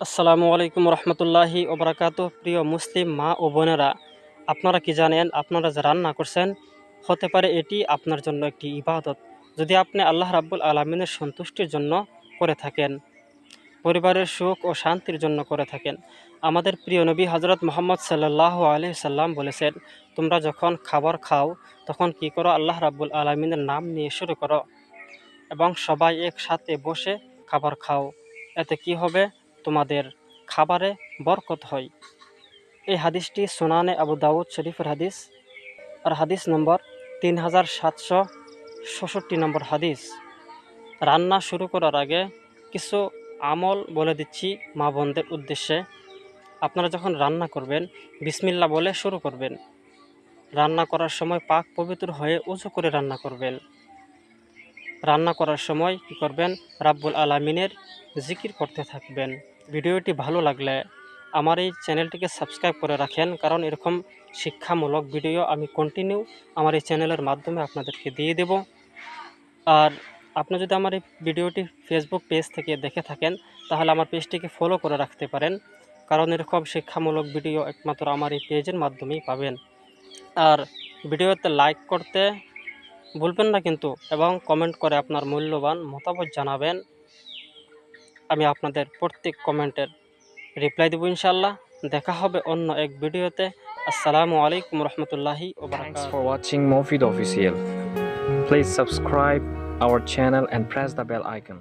আসসালামু আলাইকুম রহমতুল্লাহি ওবরাকাতু। প্রিয় মুসলিম মা ও বোনেরা, আপনারা কি জানেন, আপনারা যে রান্না করছেন হতে পারে এটি আপনার জন্য একটি ইবাদত, যদি আপনি আল্লাহ রাব্বুল আলামিনের সন্তুষ্টির জন্য করে থাকেন, পরিবারের সুখ ও শান্তির জন্য করে থাকেন। আমাদের প্রিয় নবী হজরত মোহাম্মদ সাল্লাল্লাহু আলাইহি সাল্লাম বলেছেন, তোমরা যখন খাবার খাও তখন কি করো, আল্লাহ রাব্বুল আলামিনের নাম নিয়ে শুরু করো এবং সবাই একসাথে বসে খাবার খাও। এতে কি হবে, তোমাদের খাবারে বরকত হয়। এই হাদিসটি সুনানে আবু দাউদ শরীফের হাদিস, আর হাদিস নম্বর 3766 নম্বর হাদিস। রান্না শুরু করার আগে কিছু আমল বলে দিচ্ছি মা বোনদের উদ্দেশ্যে। আপনারা যখন রান্না করবেন বিসমিল্লাহ বলে শুরু করবেন। রান্না করার সময় পাক পবিত্র হয়ে উযু করে রান্না করবেন। রান্না করার সময় কি করবেন, রাব্বুল আলামিনের জিকির করতে থাকবেন। ভিডিওটি ভালো লাগলে আমার এই চ্যানেলটিকে সাবস্ক্রাইব করে রাখেন, কারণ এরকম শিক্ষামূলক ভিডিও আমি কন্টিনিউ আমার এই চ্যানেলের মাধ্যমে আপনাদেরকে দিয়ে দেব। আর আপনি যদি আমার এই ভিডিওটি ফেসবুক পেজ থেকে দেখে থাকেন তাহলে আমার পেজটিকে ফলো করে রাখতে পারেন, কারণ এরকম শিক্ষামূলক ভিডিও একমাত্র আমার এই পেজের মাধ্যমেই পাবেন। আর ভিডিওতে লাইক করতে ভুলবেন না কিন্তু, এবং কমেন্ট করে আপনার মূল্যবান মতামত জানাবেন। আমি আপনাদের প্রত্যেক কমেন্টের রিপ্লাই দেব ইনশাআল্লাহ। দেখা হবে অন্য এক ভিডিওতে। আসসালামু আলাইকুম রহমতুল্লাহি ওয়া Thanks বারাকাতুহু। for watching Mofid Official. Please subscribe our channel and press the bell icon.